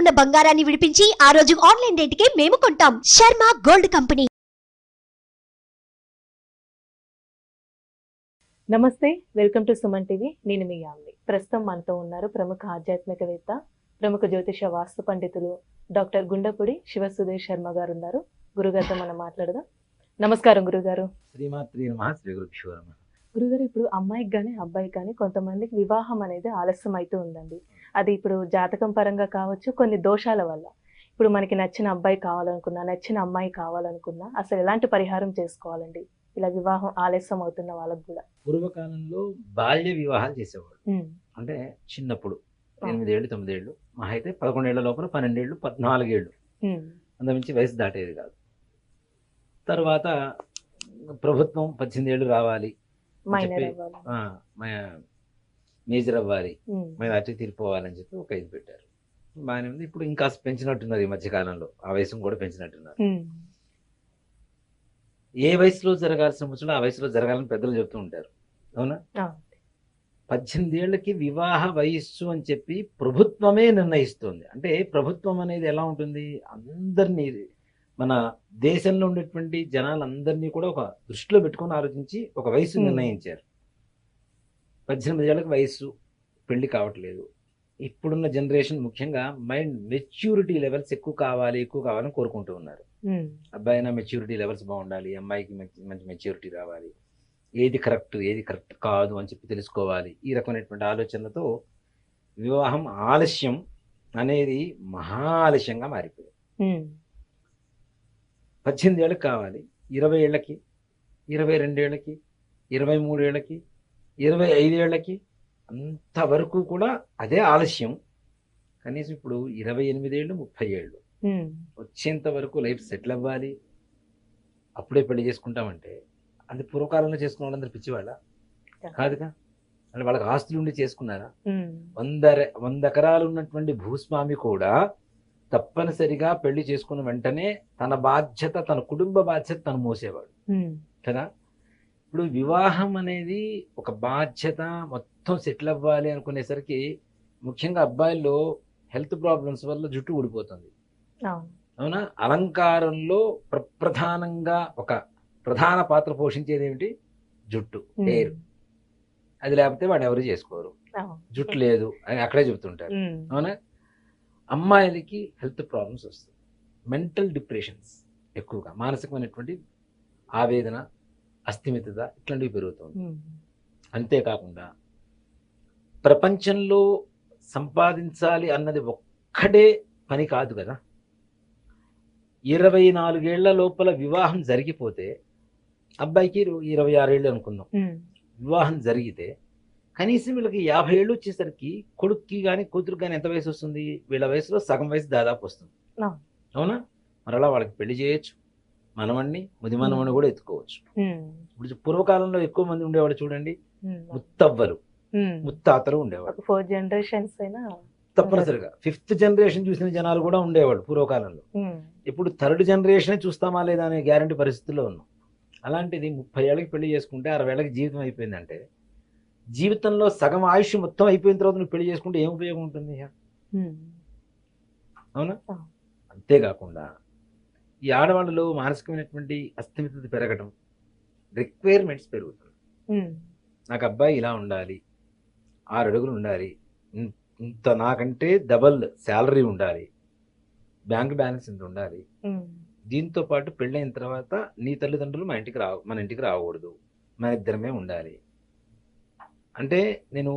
ఉన్న బంగారాన్ని విడిపించి ఆ రోజు ఆన్లైన్ రేటుకే మేము కొంటాం. Sharma gold company. నమస్తే, వెల్కమ్ టు సుమన్ టీవీ. నేను మీ యామిని. ప్రస్తుతం మనతో ఉన్నారు ప్రముఖ ఆధ్యాత్మికవేత్త, ప్రముఖ జ్యోతిష వాస్తు పండితులు డాక్టర్ గుండపుడి శివ సుధీర్ శర్మ గారు ఉన్నారు. గురుగారితో మనం మాట్లాడదాం. నమస్కారం గురుగారు. శ్రీమాత్రి నమః. శ్రీ గురుభ్యో నమః. గురుగారు, ఇప్పుడు అమ్మాయికి కానీ అబ్బాయికి కానీ కొంతమందికి వివాహం అనేది ఆలస్యం అవుతూ ఉందండి. అది ఇప్పుడు జాతకం పరంగా కావచ్చు, కొన్ని దోషాల వల్ల. ఇప్పుడు మనకి నచ్చిన అబ్బాయి కావాలనుకున్నా, నచ్చిన అమ్మాయి కావాలనుకున్నా అసలు ఎలాంటి పరిహారం చేసుకోవాలండి ఇలా వివాహం ఆలస్యం అవుతున్న వాళ్ళకు కూడా? పూర్వకాలంలో బాల్య వివాహాలు చేసేవాడు. అంటే చిన్నప్పుడు 8 ఏళ్ళు 9 ఏళ్ళు, మా అయితే 11 ఏళ్ల లోపల 12 ఏళ్ళు 14 ఏళ్ళు, అంతమించి వయసు దాటేది కాదు. తర్వాత ప్రభుత్వం 18 ఏళ్ళు రావాలి, మేజర్ అవ్వాలి, అటు తీరిపోవాలని చెప్పి ఒక ఇది పెట్టారు. బాగానే ఉంది. ఇప్పుడు ఇంకా పెంచినట్టున్నారు ఈ మధ్యకాలంలో, ఆ వయసును కూడా పెంచినట్టున్నారు. ఏ వయసులో జరగాల్సిన ముచ్చట ఆ వయసులో జరగాలని పెద్దలు చెప్తూ ఉంటారు, అవునా? 18 ఏళ్ళకి వివాహ వయస్సు అని చెప్పి ప్రభుత్వమే నిర్ణయిస్తుంది. అంటే ప్రభుత్వం అనేది ఎలా ఉంటుంది, అందరినీ, మన దేశంలో ఉండేటువంటి జనాలందరినీ కూడా ఒక దృష్టిలో పెట్టుకొని ఆలోచించి ఒక వయసు నిర్ణయించారు. 18 ఏళ్ళకి వయస్సు, పెళ్లి కావట్లేదు. ఇప్పుడున్న జనరేషన్ ముఖ్యంగా మైండ్ మెచ్యూరిటీ లెవెల్స్ ఎక్కువ కావాలని కోరుకుంటూ ఉన్నారు. అబ్బాయి అయినా మెచ్యూరిటీ లెవెల్స్ బాగుండాలి, అమ్మాయికి మంచి మెచ్యూరిటీ రావాలి, ఏది కరెక్ట్ కాదు అని చెప్పి తెలుసుకోవాలి. ఈ రకమైనటువంటి ఆలోచనలతో వివాహం ఆలస్యం అనేది మహా ఆలస్యంగా మారిపోయింది. 18 ఏళ్ళకి కావాలి, 20 ఏళ్ళకి, 22 ఏళ్ళకి, 23 ఏళ్ళకి, 25 ఏళ్ళకి, అంతవరకు కూడా అదే ఆలస్యం. కనీసం ఇప్పుడు 28 ఏళ్ళు 30 ఏళ్ళు వచ్చేంత వరకు లైఫ్ సెటిల్ అవ్వాలి, అప్పుడే పెళ్లి చేసుకుంటామంటే అది పూర్వకాలంలో చేసుకున్న వాళ్ళందరూ పిచ్చివాళ్ళ కాదుగా. అంటే వాళ్ళకి ఆస్తులు ఉండి చేసుకున్నారా? 100 ఎకరాలు ఉన్నటువంటి భూస్వామి కూడా తప్పనిసరిగా పెళ్లి చేసుకున్న వెంటనే తన బాధ్యత, తన కుటుంబ బాధ్యత తను మోసేవాడు కదా. ఇప్పుడు వివాహం అనేది ఒక బాధ్యత, మొత్తం సెటిల్ అవ్వాలి అనుకునేసరికి ముఖ్యంగా అబ్బాయిల్లో హెల్త్ ప్రాబ్లమ్స్ వల్ల జుట్టు ఊడిపోతుంది, అవునా? అలంకారంలో ప్రధానంగా ఒక ప్రధాన పాత్ర పోషించేది ఏమిటి? జుట్టు, హెయిర్. అది లేకపోతే వాడు ఎవరు చేసుకోరు. జుట్టు లేదు అని అక్కడే చెబుతుంటారు, అవునా? అమ్మాయిలకి హెల్త్ ప్రాబ్లమ్స్ వస్తాయి, మెంటల్ డిప్రెషన్స్ ఎక్కువగా, మానసికమైనటువంటి ఆవేదన, అస్థిమితత ఇట్లాంటివి పెరుగుతుంది. అంతేకాకుండా ప్రపంచంలో సంపాదించాలి అన్నది ఒక్కడే పని కాదు కదా. 24 ఏళ్ల లోపల వివాహం జరిగిపోతే, అబ్బాయికి 26 ఏళ్ళు అనుకుందాం, వివాహం జరిగితే కనీసం వీళ్ళకి 50 ఏళ్ళు వచ్చేసరికి కొడుక్కి కానీ కూతురుకి కానీ ఎంత వయసు వస్తుంది? వీళ్ళ వయసులో సగం వయసు దాదాపు వస్తుంది, అవునా? మరలా వాళ్ళకి పెళ్లి చేయొచ్చు, మనవణ్ణి ముది మనవణ్ణి కూడా ఎత్తుకోవచ్చు. ఇప్పుడు పూర్వకాలంలో ఎక్కువ మంది ఉండేవాళ్ళు చూడండి, ముత్తవ్వలు, ముత్తాతలు ఉండేవాళ్ళు. 4 generations అయినా తప్పనిసరిగా 5th జనరేషన్ చూసిన జనాలు కూడా ఉండేవాళ్ళు పూర్వకాలంలో. ఇప్పుడు 3rd జనరేషన్ చూస్తామా లేదా అనే గ్యారంటీ పరిస్థితుల్లో ఉన్నాం. అలాంటిది 30 ఏళ్ళకి పెళ్లి చేసుకుంటే 60 ఏళ్ళకి జీవితం అయిపోయిందంటే, జీవితంలో సగం ఆయుష్ మొత్తం అయిపోయిన తర్వాత నువ్వు పెళ్లి చేసుకుంటే ఏం ఉపయోగం ఉంటుంది? అవునా? అంతేకాకుండా ఈ ఆడవాళ్ళలో మానసికమైనటువంటి అస్థిమితత పెరగడం, రిక్వైర్మెంట్స్ పెరుగుతుంది. నాకు అబ్బాయి ఇలా ఉండాలి, 6 అడుగులు ఉండాలి, ఇంత నాకంటే డబల్ శాలరీ ఉండాలి, బ్యాంక్ బ్యాలెన్స్ ఇంత ఉండాలి, దీంతో పాటు పెళ్ళైన తర్వాత నీ తల్లిదండ్రులు మన ఇంటికి రాకూడదు, మన ఇద్దరమే ఉండాలి. అంటే నేను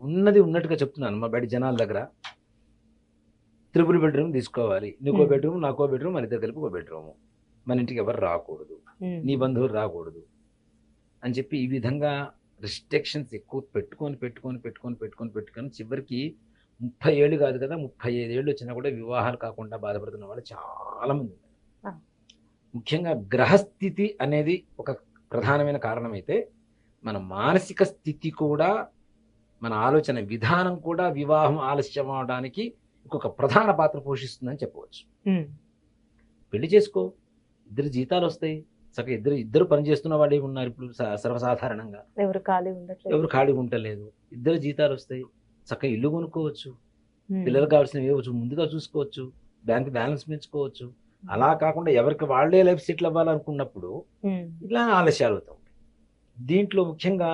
ఉన్నది ఉన్నట్టుగా చెప్తున్నాను. మా బయట జనాల దగ్గర 3 బెడ్రూమ్ తీసుకోవాలి, నీకో బెడ్రూమ్ నాకో బెడ్రూమ్, మన ఇద్దరు కలిపి ఒక బెడ్రూము, మన ఇంటికి ఎవరు రాకూడదు, నీ బంధువులు రాకూడదు అని చెప్పి ఈ విధంగా రిస్ట్రిక్షన్స్ ఎక్కువ పెట్టుకొని చివరికి 30 ఏళ్ళు కాదు కదా, 35 ఏళ్ళు వచ్చినా కూడా వివాహాలు కాకుండా బాధపడుతున్న వాళ్ళు చాలా మంది ఉన్నారు. ముఖ్యంగా గ్రహస్థితి అనేది ఒక ప్రధానమైన కారణం అయితే, మన మానసిక స్థితి కూడా, మన ఆలోచన విధానం కూడా వివాహం ఆలస్యం అవడానికి ఇంకొక ప్రధాన పాత్ర పోషిస్తుందని చెప్పవచ్చు. పెళ్లి చేసుకో, 2 జీతాలు వస్తాయి, చక్కగా ఇద్దరు పనిచేస్తున్న వాళ్ళు ఉన్నారు ఇప్పుడు సర్వసాధారణంగా. ఎవరు ఖాళీ ఉండలేదు, 2 జీతాలు వస్తాయి, చక్కగా ఇల్లు కొనుక్కోవచ్చు, పిల్లలకు కావాల్సినవి ఇవ్వచ్చు, ముందుగా చూసుకోవచ్చు, బ్యాంక్ బ్యాలెన్స్ పెంచుకోవచ్చు. అలా కాకుండా ఎవరికి వాళ్ళే లైఫ్ సెటిల్ అవ్వాలనుకున్నప్పుడు ఇట్లా ఆలస్యాలు అవుతాయి. దీంట్లో ముఖ్యంగా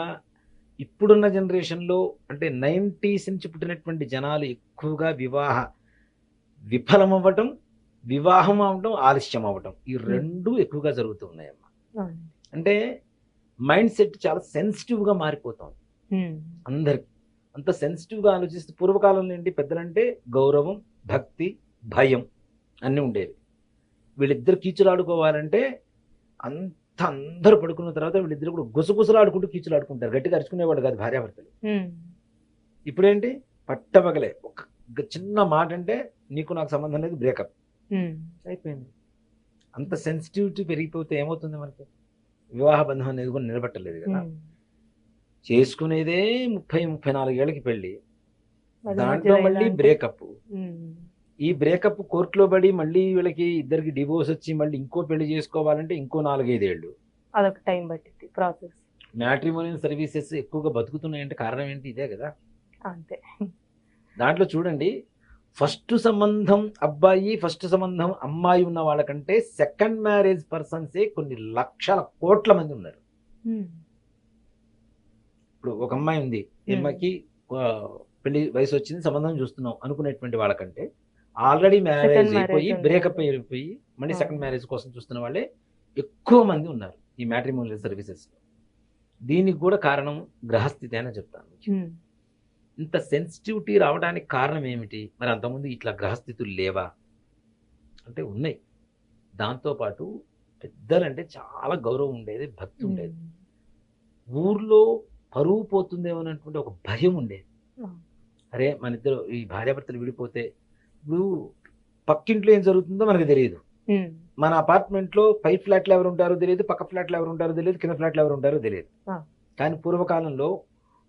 ఇప్పుడున్న జనరేషన్లో అంటే 90s నుంచి పుట్టినటువంటి జనాలు ఎక్కువగా విఫలం అవ్వటం, వివాహం అవ్వటం, ఆలస్యం అవ్వటం, ఈ రెండు ఎక్కువగా జరుగుతూ ఉన్నాయమ్మా. అంటే మైండ్ సెట్ చాలా సెన్సిటివ్గా మారిపోతుంది అందరికి. అంత సెన్సిటివ్గా ఆలోచిస్తే పూర్వకాలంలో ఏంటి, పెద్దలంటే గౌరవం, భక్తి, భయం అన్నీ ఉండేవి. వీళ్ళిద్దరు కీచులాడుకోవాలంటే అందరూ పడుకున్న తర్వాత వీళ్ళిద్దరు కూడా గుసగుసలాడుకుంటూ కీచులాడుకుంటారు, గట్టిగా అరుచుకునేవాడు కాదు భార్యాభర్తలు. ఇప్పుడేంటి, పట్టపగలే ఒక చిన్న మాట అంటే నీకు నాకు సంబంధం లేదు, బ్రేకప్ అయిపోయింది. అంత సెన్సిటివిటీ పెరిగిపోతే ఏమవుతుంది, మనకి వివాహ బంధం అనేది కూడా నిలబట్టలేదు కదా. చేసుకునేదే 30-34 ఏళ్ళకి పెళ్ళి, దాంట్లో మళ్ళీ బ్రేకప్. ఈ బ్రేకప్ కోర్టులో పడి మళ్ళీ వీళ్ళకి ఇద్దరికి డివోర్స్ వచ్చి మళ్ళీ ఇంకో పెళ్లి చేసుకోవాలంటే ఇంకో 4-5 ఏళ్ళు, అదొక టైం పట్టింది ప్రాసెస్. మ్యాట్రిమోనియల్ సర్వీసెస్ ఎక్కువగా బతుకుతున్నాయంటే కారణం ఏంటి, ఇదే కదా. అంతే. దాంట్లో చూడండి, ఫస్ట్ సంబంధం అబ్బాయి, ఫస్ట్ సంబంధం అమ్మాయి ఉన్న వాళ్ళకంటే సెకండ్ మ్యారేజ్ పర్సన్సే కొన్ని లక్షల కోట్ల మంది ఉన్నారు. ఇప్పుడు ఒక అమ్మాయి ఉంది, ఈ అమ్మాయికి పెళ్లి వయసు వచ్చింది, సంబంధం చూస్తున్నాం అనుకునేటువంటి వాళ్ళకంటే ఆల్రెడీ మ్యారేజ్ అయిపోయి బ్రేకప్ అయిపోయి మళ్ళీ సెకండ్ మ్యారేజ్ కోసం చూస్తున్న వాళ్ళే ఎక్కువ మంది ఉన్నారు ఈ మ్యాట్రిమోనియల్ సర్వీసెస్. దీనికి కూడా కారణం గ్రహస్థితి అని చెప్తాను. ఇంత సెన్సిటివిటీ రావడానికి కారణం ఏమిటి, మరి అంతకుముందు ఇట్లా గ్రహస్థితులు లేవా అంటే ఉన్నాయి. దాంతోపాటు పెద్దలంటే చాలా గౌరవం ఉండేది, భక్తి ఉండేది, ఊర్లో పరువు పోతుందేమో అన్నటువంటి ఒక భయం ఉండేది. అరే మన ఇద్దరు ఈ భార్యాభర్తలు విడిపోతే ఇప్పుడు పక్కింట్లో ఏం జరుగుతుందో మనకు తెలియదు, మన అపార్ట్మెంట్లో పై ఫ్లాట్లో ఎవరు ఉంటారో తెలియదు, పక్క ఫ్లాట్లో ఎవరు ఉంటారో తెలియదు, కింద ఫ్లాట్లో ఎవరు ఉంటారో తెలియదు. కానీ పూర్వకాలంలో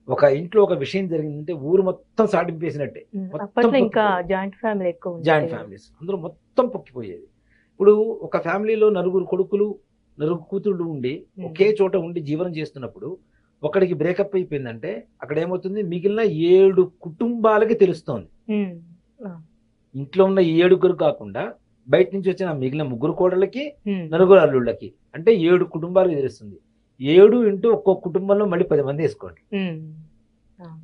ఒక ఇంట్లో ఒక విషయం జరిగిందంటే ఊరు మొత్తం సాటింపేసినట్టే, ఇంకా జాయింట్ ఫ్యామిలీ ఎక్కువ, జాయింట్ ఫ్యామిలీస్ అందులో మొత్తం పొక్కిపోయేది. ఇప్పుడు ఒక ఫ్యామిలీలో 9 కొడుకులు 9 కూతుళ్ళు ఉండి ఒకే చోట ఉండి జీవనం చేస్తున్నప్పుడు ఒకడికి బ్రేకప్ అయిపోయిందంటే అక్కడ ఏమవుతుంది, మిగిలిన 7 కుటుంబాలకి తెలుస్తోంది. ఇంట్లో ఉన్న 7 కాకుండా బయట నుంచి వచ్చిన మిగిలిన 3 కోడళ్ళకి 9 అల్లుళ్ళకి అంటే 7 కుటుంబాలకి తెలుస్తుంది. 7 ఇంటూ ఒక్కొక్క కుటుంబంలో మళ్ళీ 10 మంది వేసుకోండి,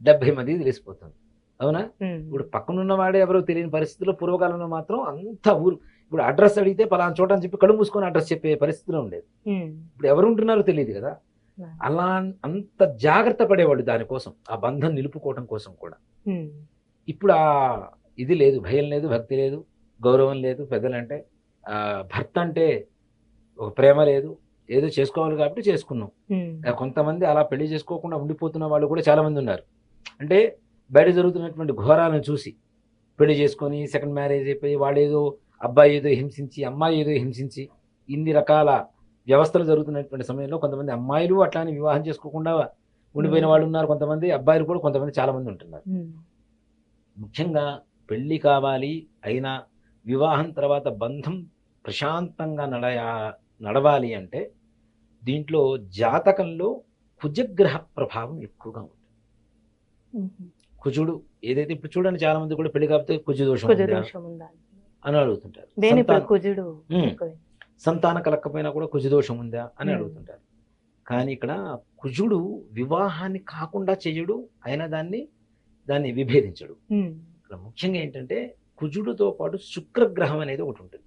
70 మందికి తెలిసిపోతుంది. అవునా? ఇప్పుడు పక్కనున్న వాడే ఎవరో తెలియని పరిస్థితుల్లో పూర్వకాలంలో మాత్రం అంత ఊరు, ఇప్పుడు అడ్రస్ అడిగితే పలానా చోట అని చెప్పి కళ్ళు మూసుకొని అడ్రస్ చెప్పే పరిస్థితిలో ఉండేది. ఇప్పుడు ఎవరు ఉంటున్నారో తెలియదు కదా. అలా అంత జాగ్రత్త పడేవాళ్ళు దానికోసం, ఆ బంధం నిలుపుకోవటం కోసం కూడా. ఇప్పుడు ఆ ఇది లేదు, భయం లేదు, భక్తి లేదు, గౌరవం లేదు. పెద్దలంటే భర్త అంటే ఒక ప్రేమ లేదు, ఏదో చేసుకోవాలి కాబట్టి చేసుకున్నాం. కొంతమంది అలా పెళ్లి చేసుకోకుండా ఉండిపోతున్న వాళ్ళు కూడా చాలా మంది ఉన్నారు. అంటే బయట జరుగుతున్నటువంటి ఘోరాలను చూసి పెళ్లి చేసుకొని సెకండ్ మ్యారేజ్ అయిపోయి వాళ్ళు ఏదో అబ్బాయి ఏదో హింసించి అమ్మాయి ఏదో హింసించి ఇన్ని రకాల వ్యవస్థలు జరుగుతున్నటువంటి సమయంలో కొంతమంది అమ్మాయిలు అట్లానే వివాహం చేసుకోకుండా ఉండిపోయిన వాళ్ళు ఉన్నారు, కొంతమంది అబ్బాయిలు కూడా కొంతమంది చాలా మంది ఉంటున్నారు. ముఖ్యంగా పెళ్లి కావాలి అయినా వివాహం తర్వాత బంధం ప్రశాంతంగా నడవాలి అంటే దీంట్లో జాతకంలో కుజగ్రహ ప్రభావం ఎక్కువగా ఉంటుంది. కుజుడు ఏదైతే ఇప్పుడు చూడండి చాలా మంది కూడా పెళ్లి కాకపోతే కుజు దోషం అని అడుగుతుంటారు, సంతాన కలకపోయినా కూడా కుజదోషం ఉందా అని అడుగుతుంటారు. కానీ ఇక్కడ కుజుడు వివాహాన్ని కాకుండా చెయ్యడు, అయినా దాన్ని విభేదించడు. ఇక్కడ ముఖ్యంగా ఏంటంటే కుజుడితో పాటు శుక్రగ్రహం అనేది ఒకటి ఉంటుంది.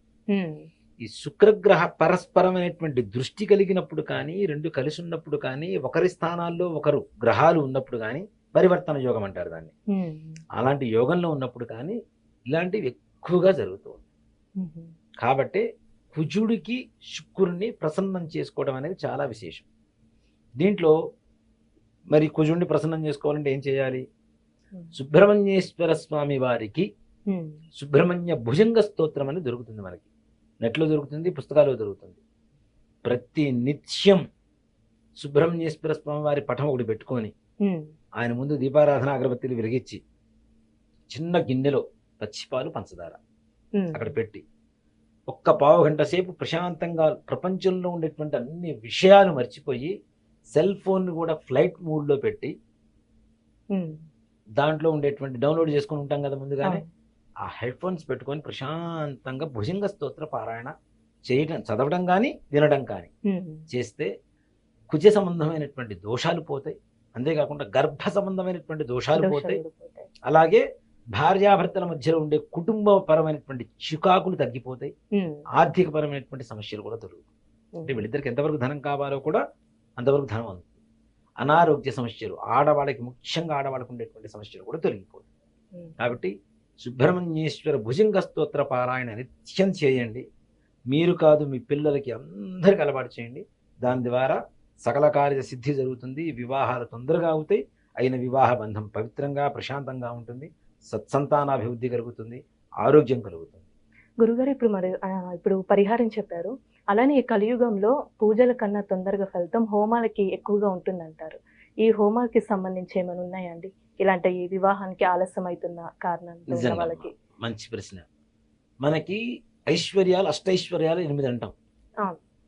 ఈ శుక్రగ్రహ పరస్పరమైనటువంటి దృష్టి కలిగినప్పుడు కానీ, 2 కలిసి ఉన్నప్పుడు కానీ, ఒకరి స్థానాల్లో ఒకరు గ్రహాలు ఉన్నప్పుడు కానీ పరివర్తన యోగం అంటారు దాన్ని. అలాంటి యోగంలో ఉన్నప్పుడు కానీ ఇలాంటివి ఎక్కువగా జరుగుతుంది. కాబట్టి కుజుడికి శుక్రుడిని ప్రసన్నం చేసుకోవడం అనేది చాలా విశేషం. దీంట్లో మరి కుజుడిని ప్రసన్నం చేసుకోవాలంటే ఏం చేయాలి? సుబ్రహ్మణ్యేశ్వర స్వామి వారికి సుబ్రహ్మణ్య భుజంగ స్తోత్రం అని దొరుకుతుంది, మనకి నెట్లో దొరుకుతుంది, పుస్తకాల్లో దొరుకుతుంది. ప్రతి నిత్యం సుబ్రహ్మణ్యేశ్వర స్వామి వారి పటం ఒకటి పెట్టుకొని ఆయన ముందు దీపారాధన అగరబత్తీలు వెలిగించి చిన్న గిన్నెలో పచ్చిపాలు పంచదార అక్కడ పెట్టి ఒక్క పావు గంట సేపు ప్రశాంతంగా ప్రపంచంలో ఉండేటువంటి అన్ని విషయాలు మర్చిపోయి సెల్ ఫోన్ కూడా ఫ్లైట్ మోడ్లో పెట్టి దాంట్లో ఉండేటువంటి డౌన్లోడ్ చేసుకుని ఉంటాం కదా ముందుగానే, ఆ హెడ్ ఫోన్స్ పెట్టుకొని ప్రశాంతంగా భుజంగ స్తోత్ర పారాయణ చేయటం, చదవడం కానీ వినడం కానీ చేస్తే కుజ సంబంధమైనటువంటి దోషాలు పోతాయి. అంతేకాకుండా గర్భ సంబంధమైనటువంటి దోషాలు పోతాయి. అలాగే భార్యాభర్తల మధ్యలో ఉండే కుటుంబపరమైనటువంటి చికాకులు తగ్గిపోతాయి. ఆర్థిక పరమైనటువంటి సమస్యలు కూడా తొలగుతాయి. అంటే వీళ్ళిద్దరికి ఎంతవరకు ధనం కావాలో కూడా అంతవరకు ధనం అందుతుంది. అనారోగ్య సమస్యలు, ఆడవాళ్ళకి ముఖ్యంగా ఆడవాళ్ళకు ఉండేటువంటి సమస్యలు కూడా తొలగిపోతాయి. కాబట్టి సుబ్రహ్మణ్యేశ్వర భుజంగ స్తోత్ర పారాయణ నిత్యం చేయండి. మీరు కాదు, మీ పిల్లలకి అందరికి అలవాటు చేయండి. దాని ద్వారా సకల కార్య సిద్ధి జరుగుతుంది. వివాహాలు తొందరగా అవుతాయి. అయిన వివాహ బంధం పవిత్రంగా ప్రశాంతంగా ఉంటుంది. సత్సంతానాభివృద్ధి కలుగుతుంది. ఆరోగ్యం కలుగుతుంది. గురుగారు, ఇప్పుడు పరిహారం చెప్పారు. అలానే ఈ కలియుగంలో పూజల కన్నా తొందరగా ఫలితం హోమాలకి ఎక్కువగా ఉంటుందంటారు. ఈ హోమాలకి సంబంధించి ఏమైనా ఉన్నాయండి? ఇలాంటి ఈ వివాహానికి ఆలస్యం అవుతున్న కారణంతో ఉన్న వాళ్ళకి. మంచి ప్రశ్న. మనకి ఐశ్వర్యాలు, అష్టైశ్వర్యాలు 8 అంటాం.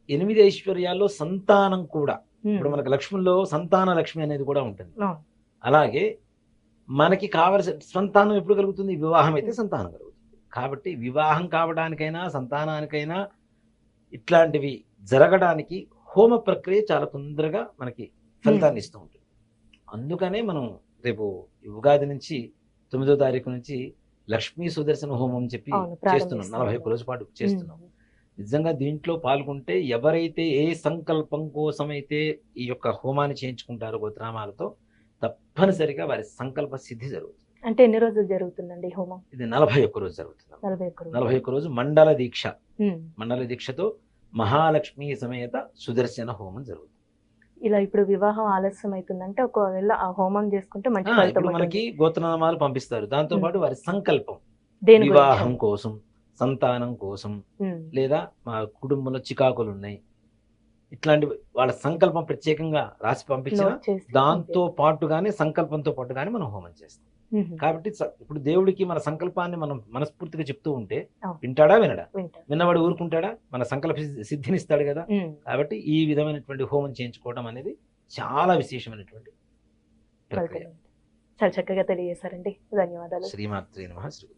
8 ఐశ్వర్యాల్లో సంతానం కూడా, ఇప్పుడు మనకి లక్ష్మిలో సంతాన లక్ష్మి అనేది కూడా ఉంటుంది. అలాగే మనకి కావలసిన సంతానం ఎప్పుడు కలుగుతుంది? వివాహం అయితే సంతానం కలుగుతుంది. కాబట్టి వివాహం కావడానికైనా సంతానానికైనా ఇట్లాంటివి జరగడానికి హోమ ప్రక్రియ చాలా తొందరగా మనకి ఫలితాన్ని ఇస్తూ ఉంటుంది. అందుకనే మనం రేపు ఉగాది నుంచి 9వ తారీఖు నుంచి లక్ష్మీ సుదర్శన హోమం చెప్పి చేస్తున్నాం. 41 రోజుల పాటు చేస్తున్నాం. నిజంగా దీంట్లో పాల్గొంటే ఎవరైతే ఏ సంకల్పం కోసమైతే ఈ యొక్క హోమాన్ని చేయించుకుంటారో గోత్రామాలతో, తప్పనిసరిగా వారి సంకల్ప సిద్ధి జరుగుతుంది. అంటే ఎన్ని రోజులు జరుగుతుందండి హోమం? ఇది 41 రోజు జరుగుతుంది. 41 రోజు మండల దీక్ష. మండల దీక్షతో మహాలక్ష్మి సమేత సుదర్శన హోమం జరుగుతుంది. ఇలా ఇప్పుడు వివాహం ఆలస్యం అవుతుందంటే ఒకవేళ ఆ హోమం చేసుకుంటే మంచి ఫలితం ఇప్పుడు మనకి గోత్రనామాలు పంపిస్తారు. దాంతో పాటు వారి సంకల్పం, దేని వివాహం కోసం, సంతానం కోసం, లేదా మా కుటుంబంలో చికాకులు ఉన్నాయి, ఇట్లాంటి వాళ్ళ సంకల్పం ప్రత్యేకంగా రాసి పంపించిన దాంతో పాటుగానే సంకల్పంతో పాటుగానే మనం హోమం చేస్తాం. కాబట్టి ఇప్పుడు దేవుడికి మన సంకల్పాన్ని మనం మనస్ఫూర్తిగా చెప్తూ ఉంటే వింటాడా? వినడా? విన్నవాడు ఊరుకుంటాడా? మన సంకల్ప సిద్ధినిస్తాడు కదా. కాబట్టి ఈ విధమైనటువంటి హోమం చేయించుకోవడం అనేది చాలా విశేషమైనటువంటి ప్రక్రియ. చాలా చక్కగా తెలియజేశారండి. ధన్యవాదాలు. శ్రీమాత్రే నమః. శ్రీ